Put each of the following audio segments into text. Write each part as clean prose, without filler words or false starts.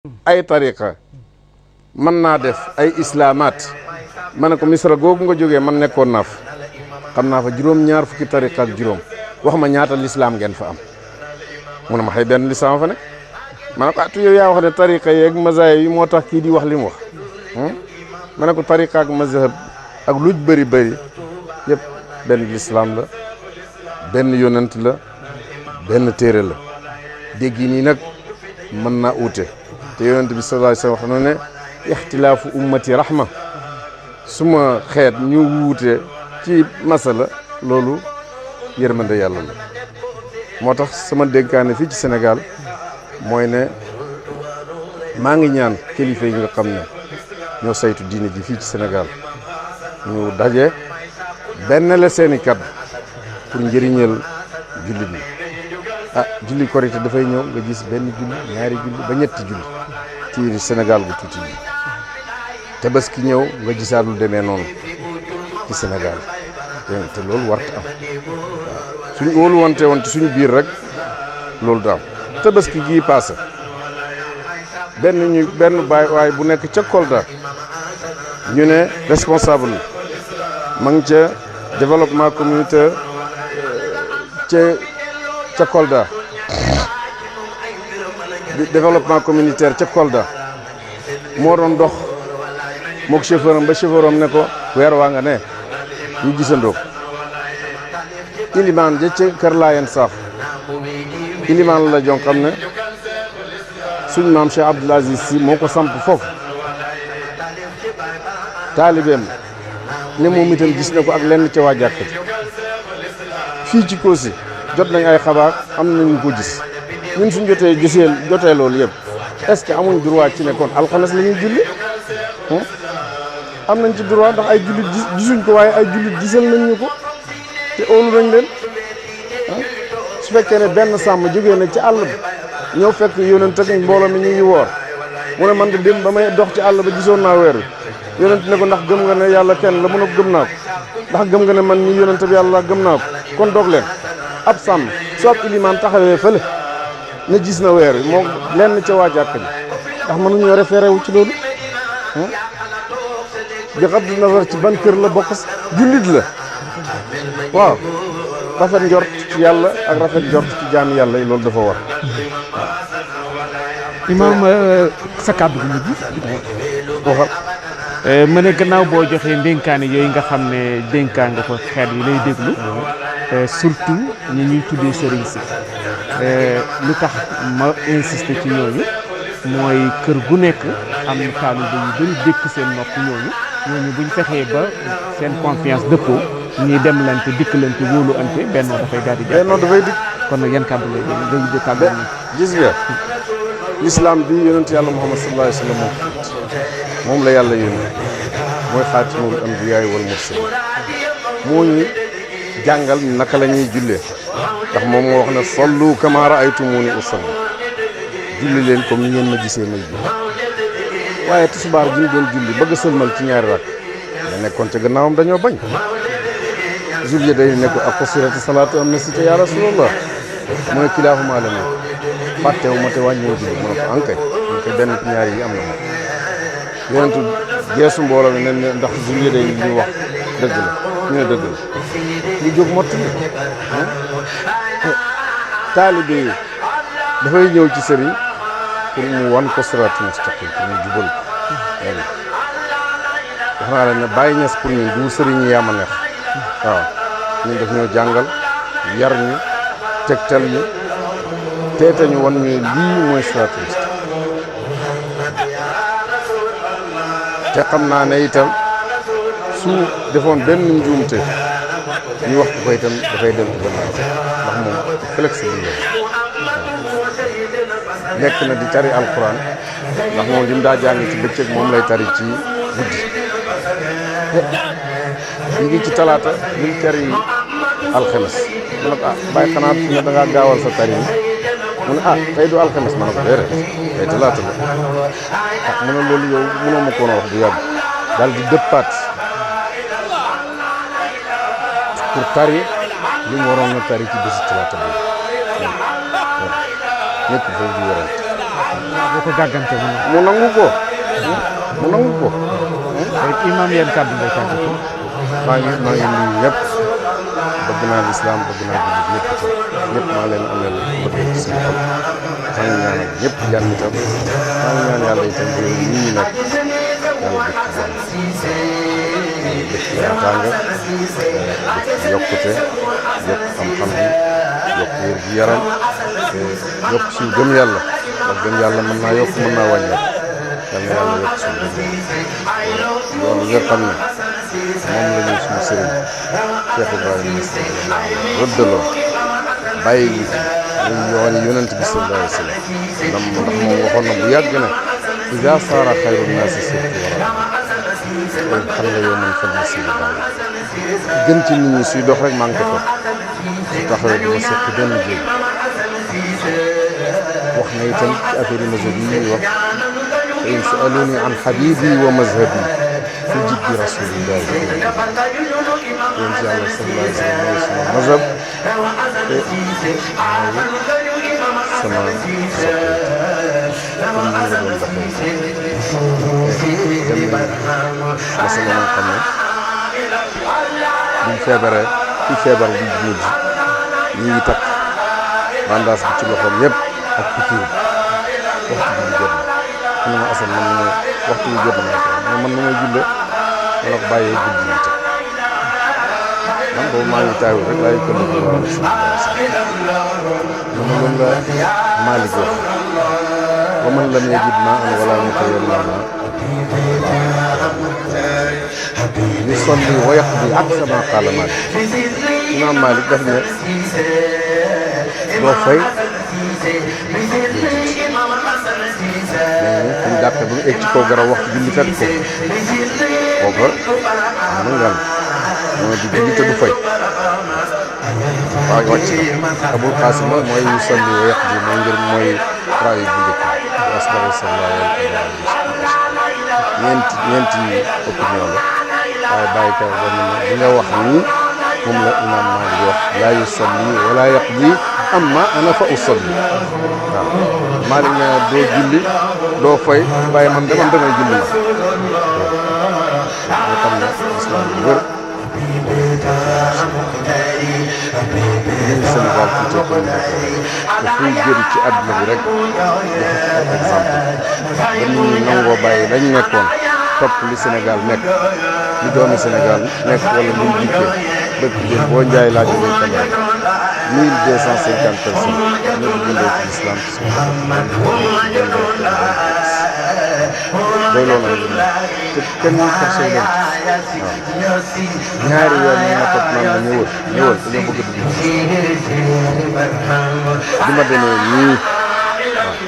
ay tariqa mën naa def ay islamaat ma ne ko misra googu nga jógee man nekkoon naa fa xam naa fa juróom-ñaar fukki tariqa ak juróom wax ma ñaata lislaam ngeen fa am mu ne ma xëy benn lislaam fa nekk ma ne ko atu yow yaa wax ne tariqa yeeg mazahib yi moo tax kii di wax li mu wax ma ne ko tariqa ak mazhab ak luj bëri bëri yëpp benn lislaam la benn yonent la benn téere la dégg yi nii nag mën naa uute te yonent bi sallallahu alayhi wa sallam wax na ne ixtilaafu ummati rahma suma xeet ñu wuute ci masala loolu yërmande yàlla la moo tax sama dénkaane fii ci Sénégal mooy ne maa ngi ñaan kilifa yi nga xam ne ñoo saytu diine ji fii ci Sénégal ñu daje benn la seeni kàddu pour njëriñal jullit ñi julli korité dafay ñëw nga gis benn julli ñaari julli ba ñetti julli ci Sénégal bu tuuti bi tabaski ñëw nga gisaat lu demee noonu ci Sénégal te loolu warta am suñ wóolu wante woon ci suñu biir rek loolu du am tabaski gii passé benn baay waay bu nekk ca Kolda ñu ne responsable ma ngi ca développement communautaire ca Kolda développement communautaire ca Kolda moo doon dox mook chauffeur am ba chauffeur am ne ko weer waa nga ne ñu gisandoo ilimaan ja ca kër Laayeen Saax ilimaan la jon xam ne suñ maam Cheikh Abdoul Aziz Sy moo ko samp foofu taalibeem ne moom itam gis na ko ak lenn ca waa jàkk ji fii ci Kossy jot nañ ay xabaar am nañu ko gis ñun suñ jotee loolu yëpp est-ce que amuñ droit ci ne kon alxames la ñuy julli am nañ ci droit ndax ay jullit gisuñ ko waaye ay jullit gisal nañ ñu ko te óolu nañ leen su fekkee ne benn sàmm jógee na ci àll ba ñëw fekk yonent ak mbooloo mi ñu ngi woor mu ne man de dem ba may dox ci àll ba gisoon naa weer wi yonent ne ko ndax gëm nga ne yàlla kenn la mu ne ko gëm naa ko ndax gëm nga ne man ñi yonent bi yàlla gëm naa ko kon doog leen ab sàmm su ab ilimaan taxawee fële ne gis na weer wi moo lenn ca waa jàkk ji ndax mënuñoo référé wu ci loolu bi xam di nazar ci ban kër la bokk jullit la waaw rafet njort ci yàlla ak rafet njort ci jaami yàlla yi loolu dafa war imaam sa kàddu gu mujj waxal ma ne gannaaw boo joxee ndénkaane yooyu nga xam ne dénkaan nga ko xeet yi lay déglu surtout ñi ñuy tuddee sëriñ si lu tax ma insister ci ñooñu mooy kër gu nekk am na taalibe yu bëri dékk seen nopp ñooñu buñ fexee ba seen confiance dëppoo ñuy demlante dikkalante wóolu ante bennoo dafay daal di bennoo dafay dikk kon nag yan kàddu lay dégg kàddu gis nga l'islam bi yonent yàlla Muhammad sallallahu alayhi wa sallam moom la yàlla yónni mooy xaatimul anbiyaay wal mursalin moo ñu jàngal naka la ñuy jullee ndax moom moo wax ne sallu kama ra'aytumuni usalli julli leen comme ni ngeen ma gisee may julli waaye tisbaar bi ñu doon julli bëgg a sëlmal ci ñaari rak da nekkoon ca gannaawam dañoo bañ julli day nekk ak qusirati salaatu am na si te ya rasulallah mu ne kilaahuma la nekk fàttewu ma te wàññiwu julli mu ne ko ankay benn ñaari yi am na moom yonentu geesu mbooloo mi ne ndax julli day li ñu wax dëgg la ñu ne dëgg la ñu jóg mottali taalibe yi dafay ñëw ci sëriñ pour mu wan ko siraatul mustaqim pour mu jubal ko wax naa la ne bàyyi ñes pour ñun du sëriñ yi yaama neex waaw ñun daf ñoo jàngal yar ñu tegtal ñu teete ñu wan ñu lii mooy siraatul mustaqim te xam naa ne itam su defoon benn njuumte ñu wax ko itam dafay dem ci gannaaw ndax moom flexible la nekk na di tari alquran ndax moom li mu daa jàng ci bëccëg moom lay tari ci guddi ñu ngi ci talaata ñu ngi tari alxames mu ne ko bàyyi xanaa fi ne da ngaa gaawal sa tari bi mu ne tey du alxames ma ne ko déedéet tey talaata la mu ne loolu yow mënoo ma koon a wax bu yàgg daal di dëppaat pour tari li mu waroon na tari ci bési talaata bi nekk foofu di yorante boo ko gàggante mu nangu ko mu nangu ko. imam yan kàddu ngay tàggatoo. maa ngi nuyu ñëpp bëgg naa lislaam bëgg naa jullit ñëpp maa leen ameel bëgg ci seen xol maa ngi ñaanal ñëpp jàmm itam maa ngi ñaan yàlla itam réew mi ñu nekk yàlla def yaataanga def yokkute yokk xam-xam bi yokk wér gi yaram te yokk suñu gëm yàlla ndax gëm yàlla mën naa yokk mën naa wàññi yal na yàlla yokk suñu gëm yàlla yoon nga xam ne moom la ñu suñu sëriñ Cheikh Ibrahima rëddaloo bàyyi ñu muy yoon yonent bi sallallahu alayhi wa sallam ndax moom waxoon na bu yàgg ne iza saara xayru naasi sirtu wara xam nga yow man fan la si gën ci nit ñi suy dox rek maa ngi ko topp su taxawee dama seq benn jéeg wax na itam ci affaire mazhab yi ñuy wax fa in sa'aluni an habibi wa mazhabi fi jiddi rasulillahi yéen ci yàlla sallallahu alayhi wa sallam mooy sama mazhab te mooy sama soppe comme ni nga doon doxee dem nañ la sama moo xam ne buñ feebaree ci feebar bi mujj ñu ngi takk bandage bi ci loxoom yëpp ak pikiir waxtu bi jot na mu ne ma asal man ne waxtu bi jot na mais man na may julle wala ko bàyyee julli yi teg man boobu maa ngi taawul rek laay këll ko wala sa dama loolu la Malick wax wa man lam yajid maa'an wala mutayammama yusalli wa yaqdi aksa ma qaala Malick Imaam Malick daf ne doo fay mais suñ jàppee ba mu egg ci kaw garab waxtu julli fekk ko kooka am na ngan mooy di julli te du fay waaye wàcc na Abul Qaasim mooy yusalli wa yaqdi mooy ngir mooy raay bu njëkk asbahi sallallahu alayhi wa sallam ñeenti opinion la waaye bàyyi kaw ba ne li nga wax nii moom la Imaam Maalik wax laa yusalli wala yaqdi amma ana fa usalli waaw Maalik ne doo julli doo fay waaye man damay julli ma nga xam ne islam bu wér ñun Sénégal fii te comme te fuy jëri ci àdduna bi rek dafa exemple ba nit ñi nangoo bàyyi lañ nekkoon topp li Sénégal nekk li doomi Sénégal nekk wala muy jikkee dëkk bi boo njaay laa jógee Cameroun 1250 personnes ñoo di dundee ci l'islam doy loolu nag te kenn ñu forcé leen waaw ñaari weer ñu ma topp naan ma ñëwal dañoo bëgg a dugg bi ma demee nii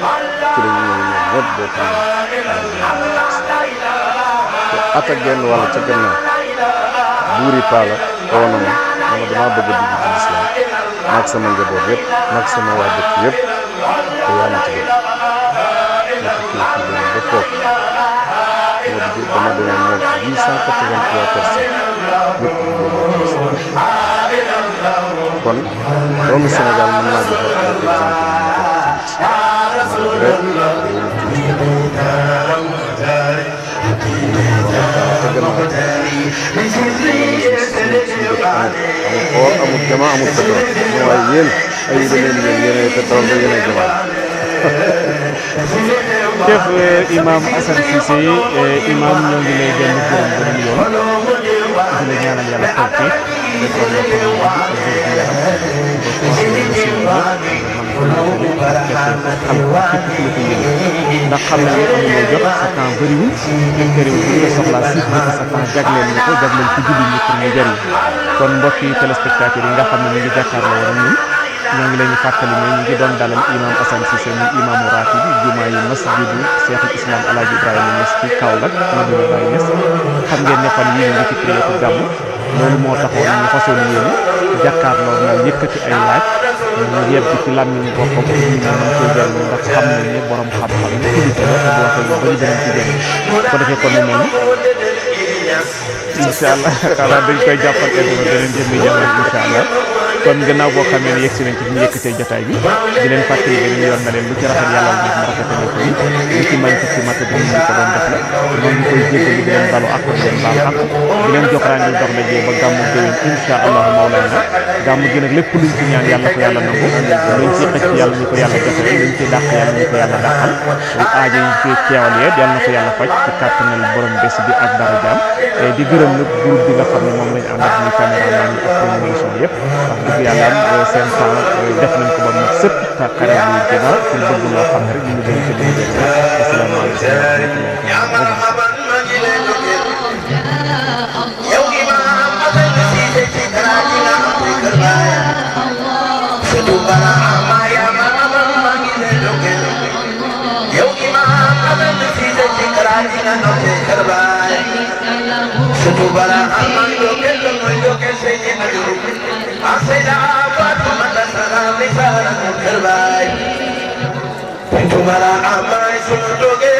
waaw ci la ñu ñëw ñëpp boo xam te at ak genn wàll ca gannaaw buuri paala oo na ma damaa bëgg a dugg ci l'islam maag sama njaboot yëpp maag sama waa dëkk yëpp te yaa ma ci gën ma ko kii ba toog moo di dama demoon moom 883 personnes ñëpp kon doomu Sénégal mën naa joxe ay exemple amul jamaa amul pétrole waaye yéen ay beneen yéen pétrole ba yéen jamaa Cheikh Imam Assane Cissé imam ñoo ngi lay dellu gërëm beneen yoon di la ñaanal yàlla tawfiq defal la ko ak yaram ndax xam na ne amuloo jot sa temps bëriwul këriw bu nga soxlaa si sa temps jagleel ñu ko jagleel ci jullit ñi pour mu jëriñ kon mbokki téléspectateurs yi nga xam ne ñu ngi jàkkaarloo woon ñun ñoo ngi leen di fàttali ne ñu ngi doon dalal imam Assane Cissé muy imaamu raatib bi jumaa yi masjidu Cheikhul Islam Alaaji Ibrahima Niass ci Kaolack Medina Baye Niass xam ngeen ne fan yii ñu ngi ci période gàmmu loolu moo taxoon ñu façon yéene jàkkaarloo na yëkkati ay laaj ñu yebb ci làmmiñ boppam pour ñu mën koy jëriñ ndax xam nañ ne borom xam-xam ne kilifa la te boo xoolee bëri danañ ci jëriñ ko defee kon noonu incha allah xanaa dañ koy jàppal beneen jëmmi jamono incha allah kon gannaaw boo xamee ne yegsi nañ ci ñu yëkkatee jotaay bi di leen fàttali beneen yoon na leen lu ci rafet yàlla la def mu rafetale ko yi lu ci mañ ci mat bi ñu ko doon def la noonu ñu koy jéggalu di leen balu ak di leen baal ak di leen jox rendez-vous dox dajee ba gàmmu déwén insha allahu mawlana gàmmu gi nag lépp luñ ci ñaan yàlla ko yàlla nangu luñ ci xëcc yàlla ñu ko yàlla defal luñ ci dàq yàlla ñu ko yàlla dàqal aajo yi ci teewal yee yàlla na ko yàlla faj ci kàttanal borom bés bi ak dara jaam di gërëm nag groupe bi nga xam ne moom lañ àndat muy caméraman yi ak promotion yëpp wax dëgg yàlla seen temps def nañ ko ba mu sëpp te xare bi jëma pour bëgg loo xam ne rek ñu ngi ci mën a def asalaamaaleykum Tumara amai sunu doge